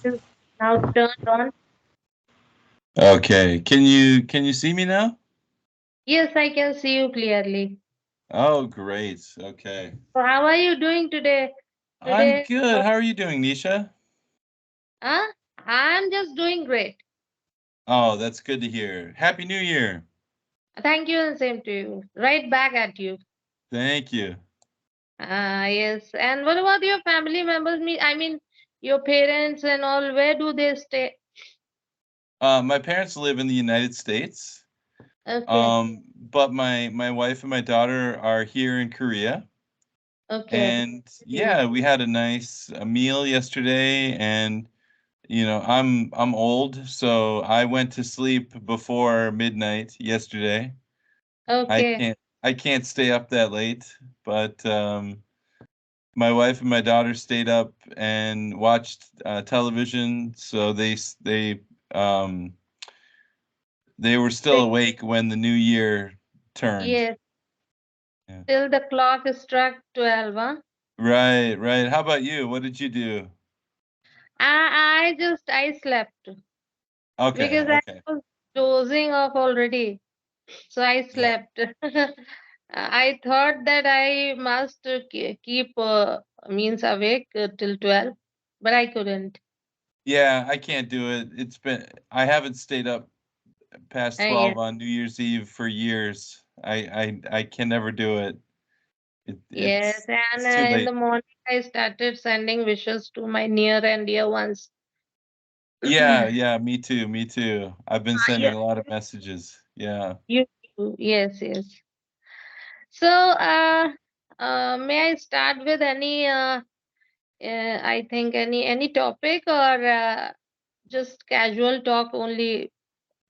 is now turned on. Okay. Can you see me now? Yes, I can see you clearly. Oh, great. Okay. So how are you doing today? I'm Today, good. How are you doing, Nisha? huh? I'm just doing great. Oh, that's good to hear. Happy New Year. Thank you and same to you. Right back at you. Thank you. Yes. And what about your family members? I mean, your parents and all. Where do they stay? My parents live in the United States. Okay. But my wife and my daughter are here in Korea. Okay. And yeah, we had a nice meal yesterday, and I'm old, so I went to sleep before midnight yesterday. I Okay. can't I can't stay up that late, but my wife and my daughter stayed up and watched television, so um they were still They- awake when the new year turned. Yes. Yeah. Till the clock struck 12, huh? Right, right. How about you? What did you do? I slept Okay, because I okay. was dozing off already. So I Yeah. slept. I thought that I must keep means awake till 12, but I couldn't. Yeah, I can't do it. I haven't stayed up past Yes, 12 on New Year's Eve for years. I can never do it. yes. And It's too in the late. morning, I started sending wishes to my near and dear ones. Yeah, yeah, me too, me too. I've been Yeah, sending a lot of messages. Yeah. you too. Yes, yes. So, may I start with I think any topic or just casual talk only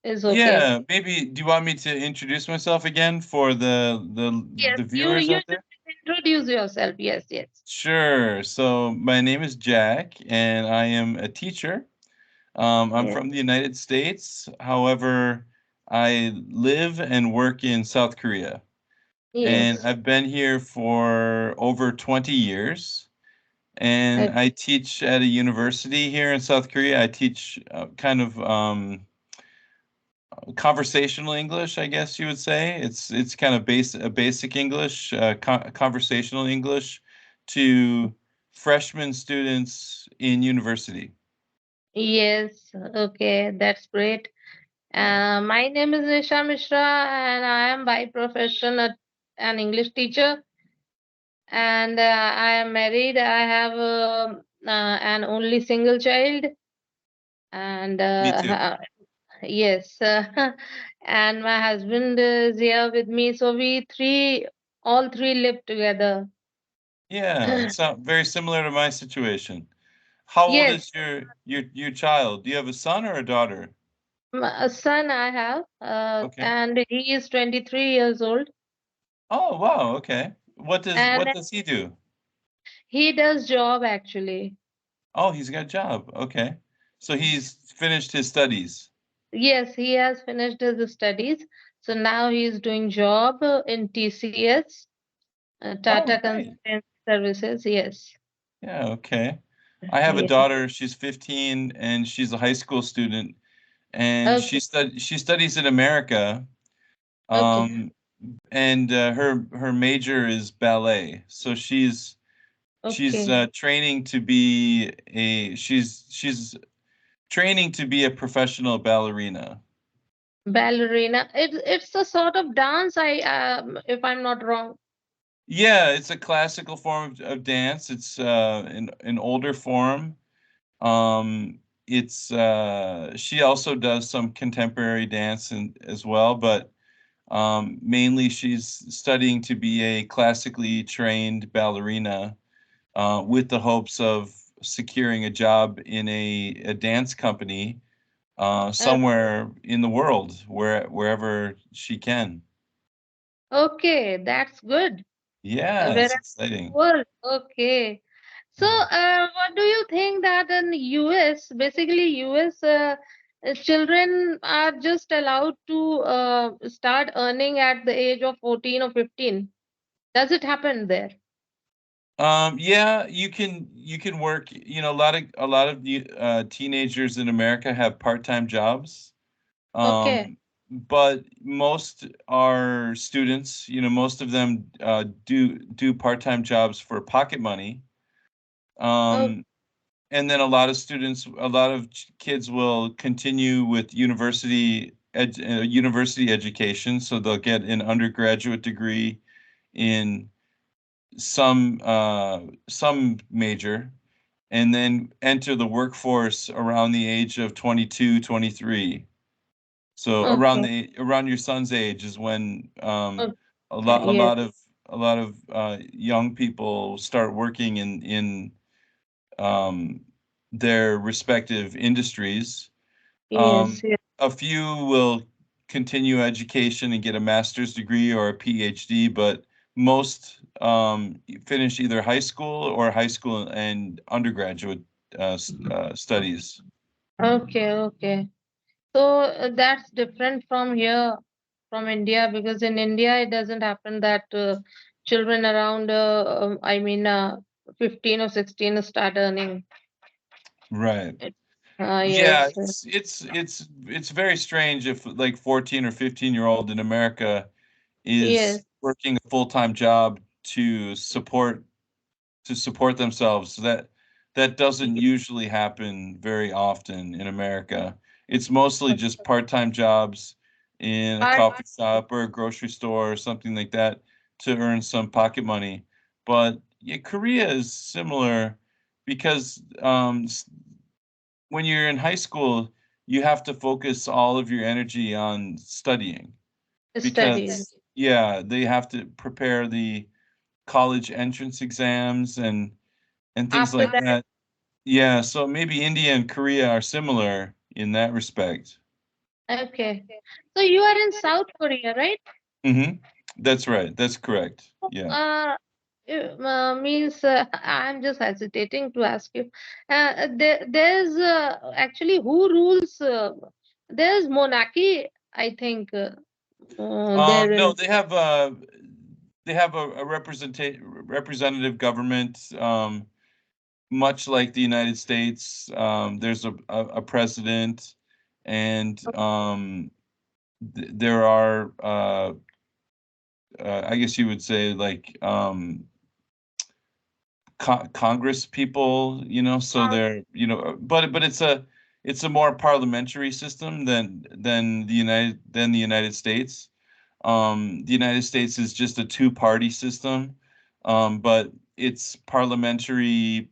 is okay. Yeah, maybe do you want me to introduce myself again for Yes, the you viewers you out just there? introduce yourself. Yes, yes. Sure. So my name is Jack and I am a teacher. I'm Yes, from the United States. However, I live and work in South Korea. And yes. I've been here for over 20 years. And Okay. I teach at a university here in South Korea. I teach kind of conversational English, I guess you would say. It's kind of basic English, conversational English to freshman students in university. Yes, okay, that's great. Yeah. My name is Nisha Mishra, and I am by profession an English teacher. And I am married. I have an only single child, and Me too. yes, and my husband is here with me. So all three live together. Yeah, it's not very similar to my situation. How old Yes, is your child? Do you have a son or a daughter? a son I have, Okay. and he is 23 years old, Oh, wow, okay. and What does he do? he does job actually. Oh, he's got a job. Okay. So he's finished his studies. Yes, he has finished his studies. So now he is doing job in TCS, Oh, Tata great. Consultancy Services. Yes. Yeah, okay. I have a Yeah. daughter, she's 15 and she's a high school student and Okay. she studies in America. Okay. Um and her major is ballet. So she's Okay. training to be a she's training to be a professional ballerina. Ballerina. It's a sort of dance. If I'm not wrong. Yeah, it's a classical form of dance. It's an older form. It's she also does some contemporary dance as well, but mainly she's studying to be a classically trained ballerina with the hopes of securing a job in a dance company Uh, somewhere in the world, wherever she can. okay, that's good. Yeah, Where it's exciting. world. Okay. So, Yeah. what do you think that in US, basically US, children are just allowed to start earning at the age of 14 or 15? Does it happen there? Yeah, you can work. A lot of teenagers in America have part-time jobs. Okay. But most are students. Most of them do part-time jobs for pocket money. Oh, Um, and then a lot of kids will continue with university education, so they'll get an undergraduate degree in some major, and then enter the workforce around the age of 22, 23. So okay. around your son's age is when Okay. a lot a Yes. lot of a lot of young people start working in um, their respective industries. Yes. Yes. A few will continue education and get a master's degree or a PhD, but most finish either high school and undergraduate studies. Okay. Okay. So that's different from here, from India, because in India it doesn't happen that children around, 15 or 16 start earning. Right. It- Yeah, yes. it's very strange if like 14 or 15-year-old in America is Yes. working a full-time job to support themselves. So that doesn't usually happen very often in America. It's mostly just part-time jobs in a Part. coffee shop or a grocery store or something like that to earn some pocket money. But yeah, Korea is similar because when you're in high school, you have to focus all of your energy on studying Studies. because, yeah, they have to prepare the college entrance exams and things After like that, that. Yeah, so maybe India and Korea are similar in that respect. okay. So you are in South Korea, right? Hmm. That's right. That's correct. Yeah. Uh, Means I'm just hesitating to ask you. There's actually who rules? There's monarchy, I think. There No, in. they have a representative government, much like the United States. There's a president, and there are I guess you would say like Congress people, so they're, but it's a more parliamentary system than the United States. The United States is just a two-party system, but it's parliamentary.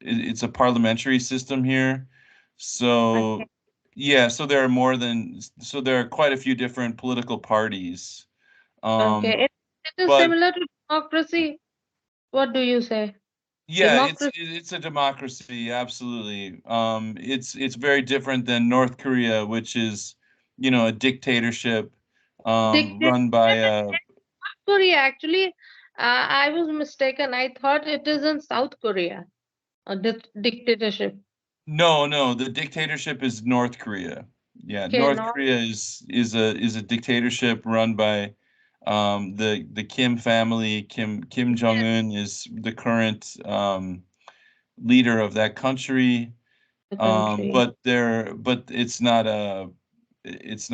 It's a parliamentary system here, Okay. so yeah. So there are quite a few different political parties. Um, Okay. It is but similar to democracy. What do you say? Yeah, it's Democracy. it's a democracy, absolutely. It's very different than North Korea, which is, a dictatorship, Dictatorship run by in North Korea. Actually, I was mistaken. I thought it is in South Korea. A dictatorship. no, no, the dictatorship is North Korea. Yeah, Okay. North Not. Korea is a dictatorship run by the Kim family. Kim Yes, Jong-un is the current leader of that country. the country. But it's not a Yes.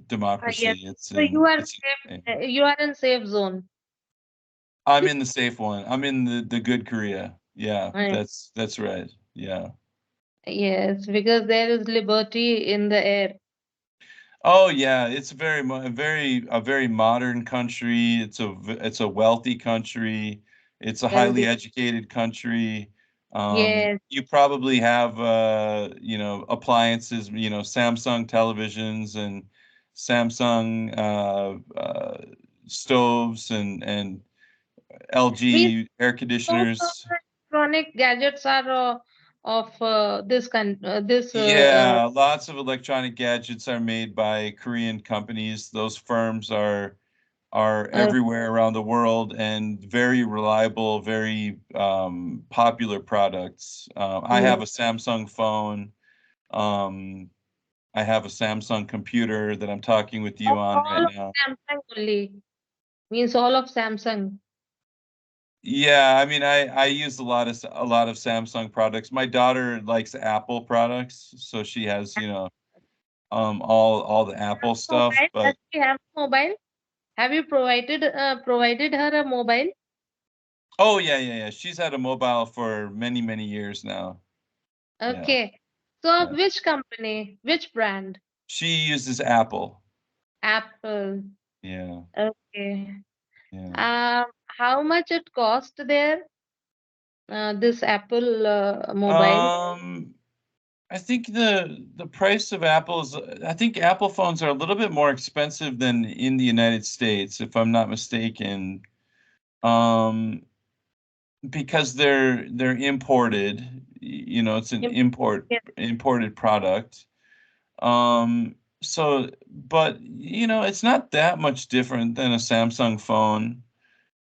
democracy. It's So you an are it's safe. a, You are in safe zone. I'm in the safe one. I'm in the good Korea. Yeah, Right. that's right. Yeah. Yes, because there is liberty in the air. Oh yeah, it's a very modern country. It's a wealthy country. It's a highly Wealthy. educated country. Yes. You probably have appliances, Samsung televisions and Samsung stoves and Means LG air most of conditioners. the electronic gadgets are of this. Yeah, lots of electronic gadgets are made by Korean companies. Those firms are Uh, everywhere around the world and very reliable, very popular products. I yes. have a Samsung phone. Um, I have a Samsung computer that I'm talking with you on right All of now. Samsung only. Means all of Samsung. Yeah, I mean, I use a lot of Samsung products. My daughter likes Apple products, so she has, all the Apple stuff. Mobile? Does But she have mobile? Have you provided her a mobile? oh yeah, yeah, yeah. She's had a mobile for many, many years now. Yeah, Okay. So of yeah. which company? Which brand? She uses Apple. Apple. Yeah, Okay. yeah. How much it cost there? This Apple mobile. Um, I think the price of Apple's. I think Apple phones are a little bit more expensive than in the United States, if I'm not mistaken. Um, because they're imported. It's an Im- Yes. imported product. So, but it's not that much different than a Samsung phone.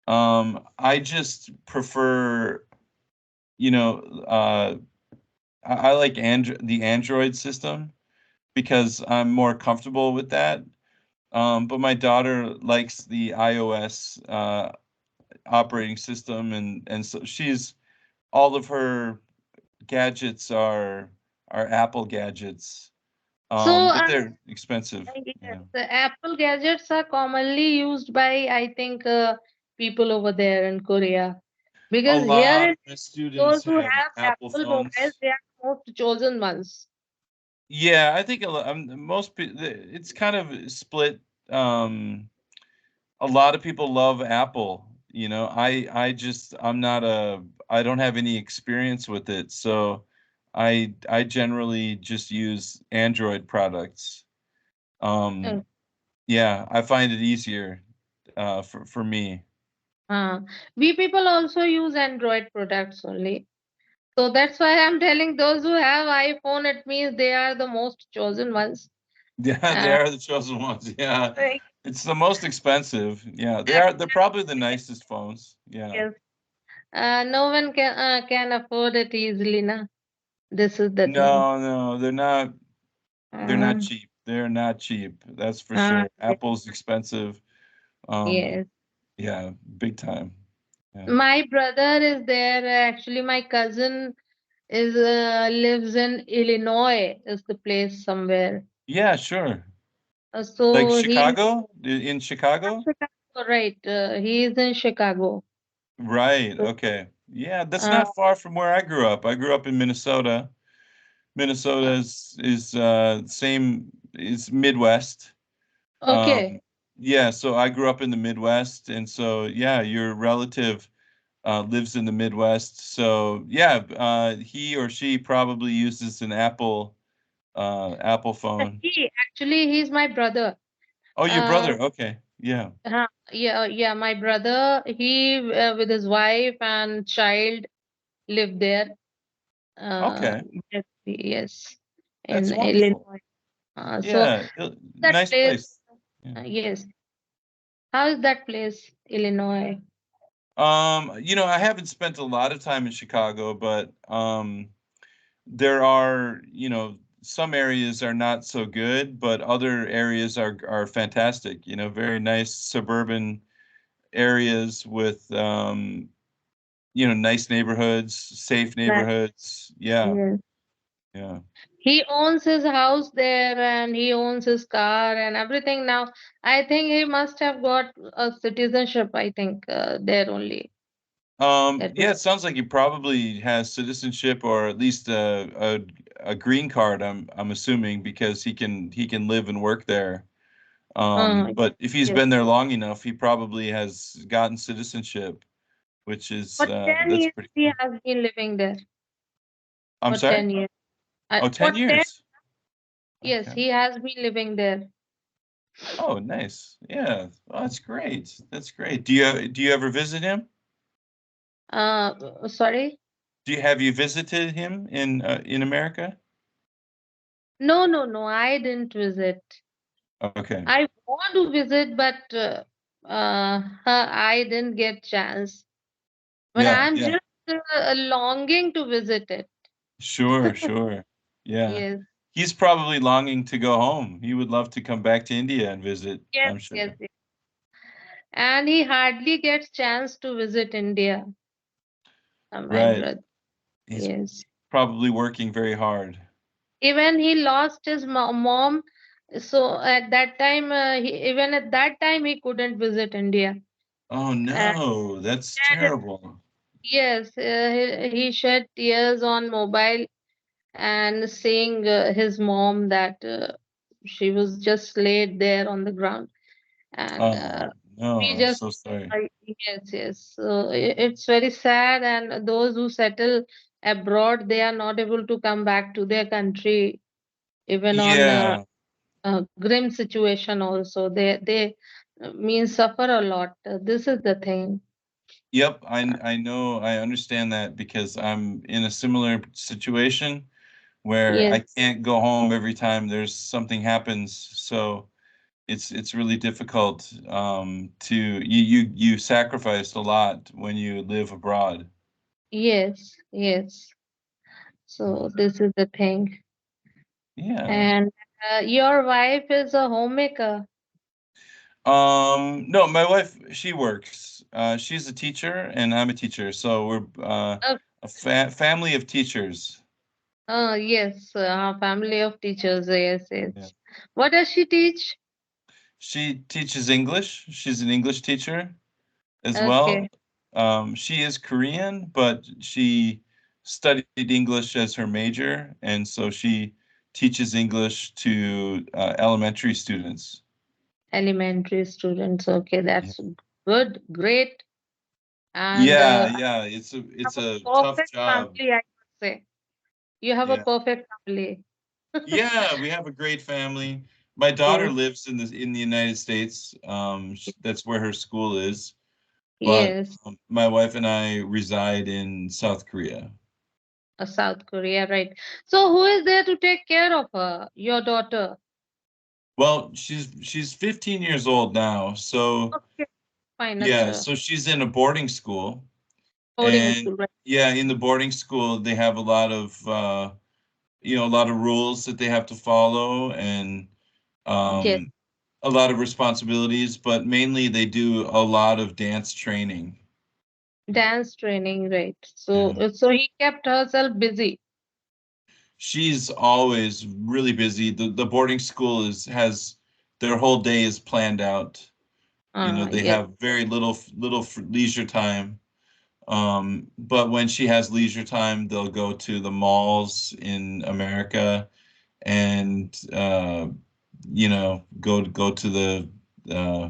I just prefer, you know, uh, I like the Android system because I'm more comfortable with that. But my daughter likes the iOS operating system, and so all of her gadgets are Apple gadgets. So But they're expensive. yes, Yeah. the Apple gadgets are commonly used by, I think, people over there in Korea. A Because here lot in of my those students who have have Apple Apple mobiles, phones. they are most chosen ones. Yeah, I think most people, it's kind of split. A lot of people love Apple. I don't have any experience with it, so I generally just use Android products. Uh, Um, yeah, I find it easier for me. uh, we people also use Android products only. So that's why I'm telling those who have iPhone, it means they are the most chosen ones. Yeah, they Uh, are the chosen ones. Yeah. like, It's the most expensive. Yeah, they're probably the nicest phones. Yeah. yes. No one can afford it easily, na. This is the thing. No, no, they're not Uh, cheap. They're not cheap. That's for uh, sure. Apple's expensive. Um, yes. yeah, big time. Yeah. My brother is there. Actually, my cousin is lives in Illinois. Is the place somewhere. Yeah, sure. Like So he Chicago? In Chicago? Chicago, right? He is in Chicago. Right. So, Okay. Yeah, that's uh, not far from where I grew up. I grew up in Minnesota. Minnesota is same is Midwest. okay. Um, yeah, so I grew up in the Midwest, and so yeah, your relative lives in the Midwest. So yeah, he or she probably uses an Apple phone. He's my brother. Oh, your Uh, brother. Okay. Yeah. yeah, my brother. He with his wife and child live there. Uh, Okay. yes, yes, That's in wonderful. Illinois. So Yeah. that Nice place, place. Yeah. yes. How is that place, Illinois? I haven't spent a lot of time in Chicago, but there are, some areas are not so good, but other areas are fantastic. Very nice suburban areas with nice neighborhoods, safe That neighborhoods. Yeah, yes. yeah. He owns his house there and he owns his car and everything now. I think he must have got a citizenship, I think, there only. That Yeah, it sounds like he probably has citizenship or at least a green card. I'm assuming because he can live and work there. But if he's yes. been there long enough, he probably has gotten citizenship, which is For 10 that's years pretty he cool. has been living there. I'm For sorry? 10 years. Oh, For 10 10, years. yes, Okay. he has been living there. Oh, nice. Yeah. Oh, that's great. That's great. Do you ever visit him? Sorry? Have you visited him in America? No, no, no, I didn't visit. Okay. I want to visit, but I didn't get chance. But Yeah, I'm yeah. just longing to visit it. Sure, sure. Yeah. Yes, He's probably longing to go home. He would love to come back to India and visit, yes, I'm sure. yes, yes. and he hardly gets chance to visit India. My Right. brother. He's Yes. probably working very hard. Even he lost his mom, so at that time, even at that time, he couldn't visit India. Oh And no, that's terrible. yes, he shed tears on mobile and seeing his mom that she was just laid there on the ground, and Oh no, we I'm just so sorry. yes, yes. So it's very sad, and those who settle abroad, they are not able to come back to their country, even on Yeah. grim situation. Also, they mean suffer a lot. This is the thing. Yep, I know, I understand that because I'm in a similar situation where Yes, I can't go home every time there's something happens. So it's really difficult to you sacrifice a lot when you live abroad. yes, yes. So this is the thing. Yeah. And your wife is a homemaker. No, my wife, she works. She's a teacher and I'm a teacher, so we're Oh, a family of teachers. yes, family of teachers. Yes, Yeah. yes. What does she teach? She teaches English. She's an English teacher as Okay, well. She is Korean, but she studied English as her major, and so she teaches English to elementary students. elementary students. Okay, Yeah, that's good, great, and yeah, yeah. have It's a a tough perfect job. family, I would say. You have a Yeah, perfect family. yeah. We have a great family. My daughter Yes, lives in the United States. That's where her school is. But yes. my wife and I reside in South Korea. South Korea, right? So who is there to take care of her? Your daughter. Well, she's 15 years old now, so Okay, fine, yeah, acha. so she's in a boarding school, Boarding and school, right? yeah, in the boarding school they have a lot of a lot of rules that they have to follow and Yes, um, a lot of responsibilities, but mainly they do a lot of dance training. dance training, right? So, Yeah. so he kept herself busy. She's always really busy. The boarding school is has their whole day is planned out. They Yes, have very little leisure time. But when she has leisure time, they'll go to the malls in America and go to the uh,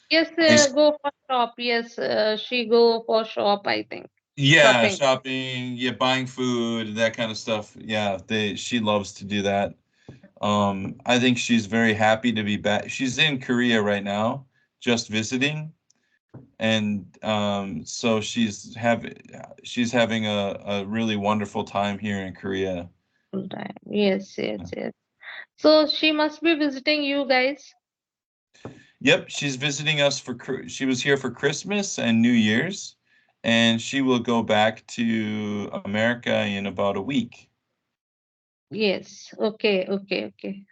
yes. ice. Go for shop. Yes, she go for shop. I think Yeah, shopping. shopping, yeah, buying food, that kind of stuff. Yeah, they she loves to do that. I think she's very happy to be back. She's in Korea right now, just visiting, and so she's having a really wonderful time here in Korea. Full time. Yes, yes, yes. So she must be visiting you guys. Yep, she's visiting us she was here for Christmas and New Year's, and she will go back to America in about a week. Yes. Okay. Okay. Okay.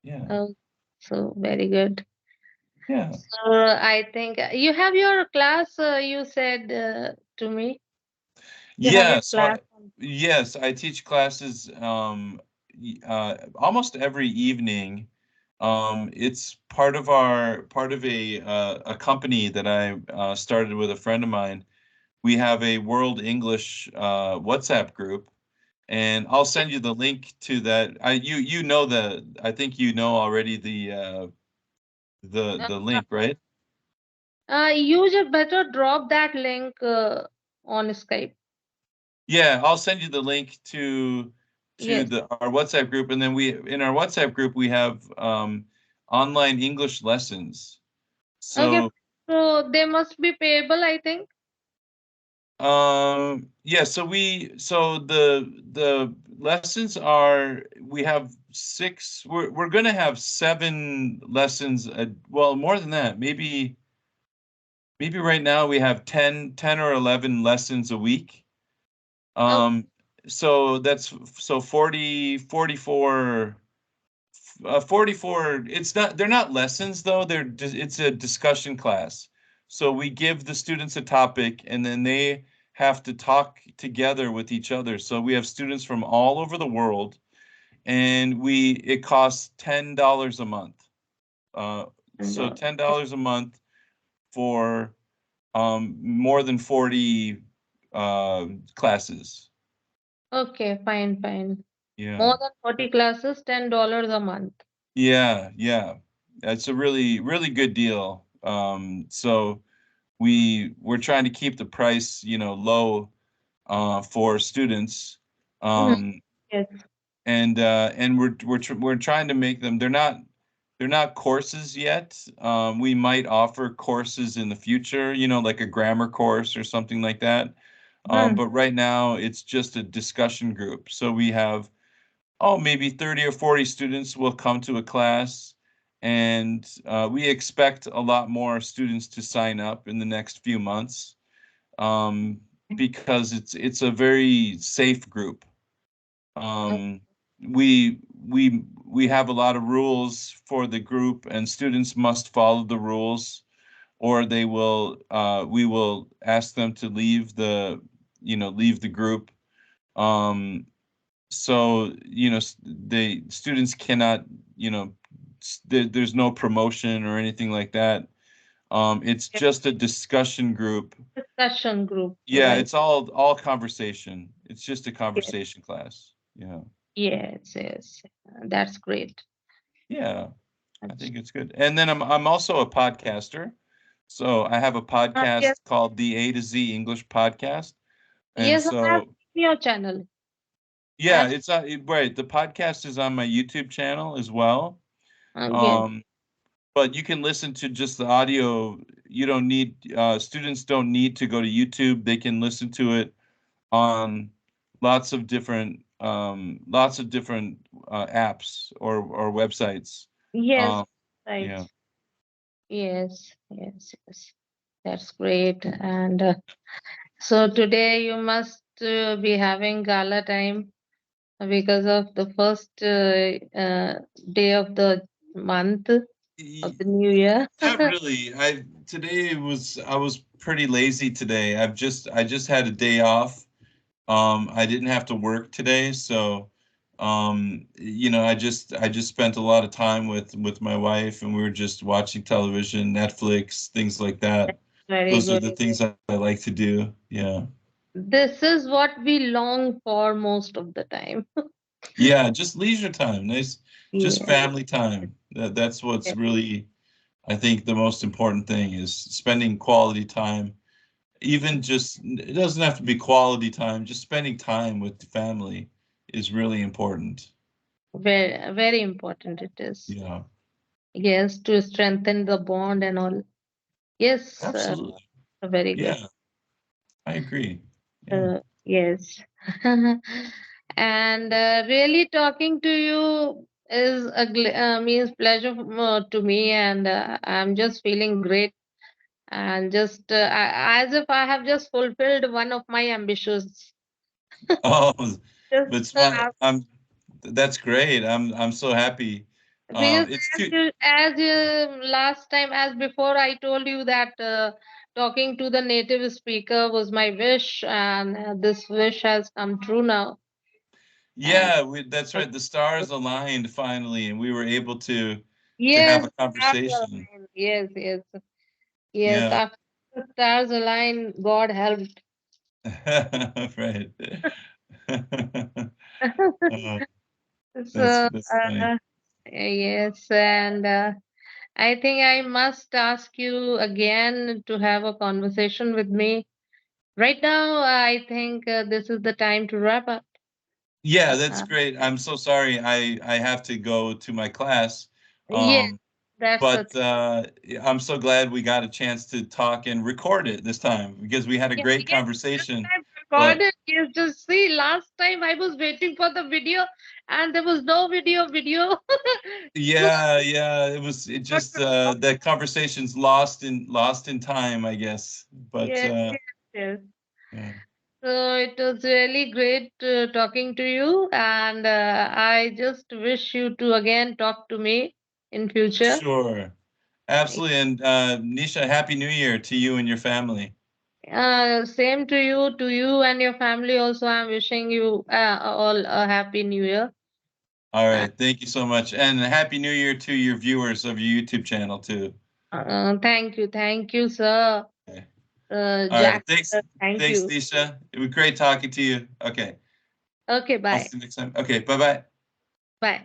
Yeah, Oh, so very good. yeah, So I think you have your class. You said to me you have yeah. a class. Yes, I teach classes almost every evening. It's part of a company that I started with a friend of mine. We have a World English WhatsApp group, and I'll send you the link to that. You know I think you know already Uh, the link, right? you just better drop that link on Skype. Yeah, I'll send you the link to Yes. the our WhatsApp group, and then we in our WhatsApp group we have online English lessons. Okay. So So they must be payable, I think. yeah, so the lessons are we have six. We're gonna have seven lessons. Well, more than that, maybe right now we have 10 or 11 lessons a week. Oh, Um, so that's so 40, 44, 44. It's not, they're not lessons though. It's a discussion class. So we give the students a topic and then they have to talk together with each other. So we have students from all over the world, and it costs $10 a month. So And, $10 a month for more than 40 classes. okay, fine. Yeah. More than 40 classes, $10 a month. Yeah. That's a really, really good deal. So we're trying to keep the price, low for students. Mhm. Um, Yes. and we're trying to make them. They're not courses yet. We might offer courses in the future, like a grammar course or something like that. Hmm. But right now it's just a discussion group. So we have, maybe 30 or 40 students will come to a class, and we expect a lot more students to sign up in the next few months, because it's a very safe group. Um, we have a lot of rules for the group, and students must follow the rules, or we will ask them to leave the group. Um, so the students cannot, there's no promotion or anything like that. It's Yes. just a discussion group. Discussion group, Yeah, right? it's all conversation. It's just a Yes. conversation class. Yeah. Yes. That's great. Yeah, I That's, think it's good. And then I'm also a podcaster. So I have a yes, podcast called the A to Z English Podcast. And yes, I have so seen your channel. yeah, I've it's right. The podcast is on my YouTube channel as well. yes, Um, but you can listen to just the audio. You don't need Students don't need to go to YouTube. They can listen to it on lots of different apps or websites. yes, Um, right. yeah. Yes. That's great. And so today you must be having gala time because of the first day of the month of Y- the new year. Not really. I was pretty lazy today. I just had a day off. I didn't have to work today, so I just spent a lot of time with my wife, and we were just watching television, Netflix, things like that. Very Those are good. the things I like to do. Yeah. This is what we long for most of the time. Yeah, just leisure time, nice, just Yeah. family time. That's what's really, I think, the most important thing is spending quality time. Even just, it doesn't have to be quality time, just spending time with the family is really important. Very important it is. Yeah, Yes, to strengthen the bond and all. Yes, absolutely. very good. Yeah, I agree. Yeah. Yes. And really talking to you is means pleasure to me, and I'm just feeling great, and just as if I have just fulfilled one of my ambitions. Oh, Just but that's great. I'm so happy. because It's as too. last time, as before, I told you that talking to the native speaker was my wish, and this wish has come true now. And Yeah, that's right. The stars aligned finally, and we were able to have yes, a stars conversation. align. Yes. Yeah. After the stars align, God helped. Right. Oh, So, that's funny. yes, and I think I must ask you again to have a conversation with me. Right now, I think this is the time to wrap up. Yeah, that's Uh, great. I'm so sorry. I have to go to my class. yes, Um, that's the but thing. I'm so glad we got a chance to talk and record it this time because we had a great Yes, this conversation. time But recorded. Yes, just see, last time I was waiting for the video and there was no video. So, yeah, it not just to talk. that conversation's lost in time, I guess. But Yes. yeah, So it was really great talking to you, and I just wish you to again talk to me in future. sure. Absolutely. And Nisha, Happy New Year to you and your family. Same to you and your family also. I'm wishing you all a happy new year. All right. Thank you so much. And Happy New Year to your viewers of your YouTube channel too. Thank you, sir. Okay. All Jack, right. Thanks. sir, thank Thanks, you. Nisha. It was great talking to you. Okay. Okay, I'll bye. see you next time. Okay. Bye-bye. Bye.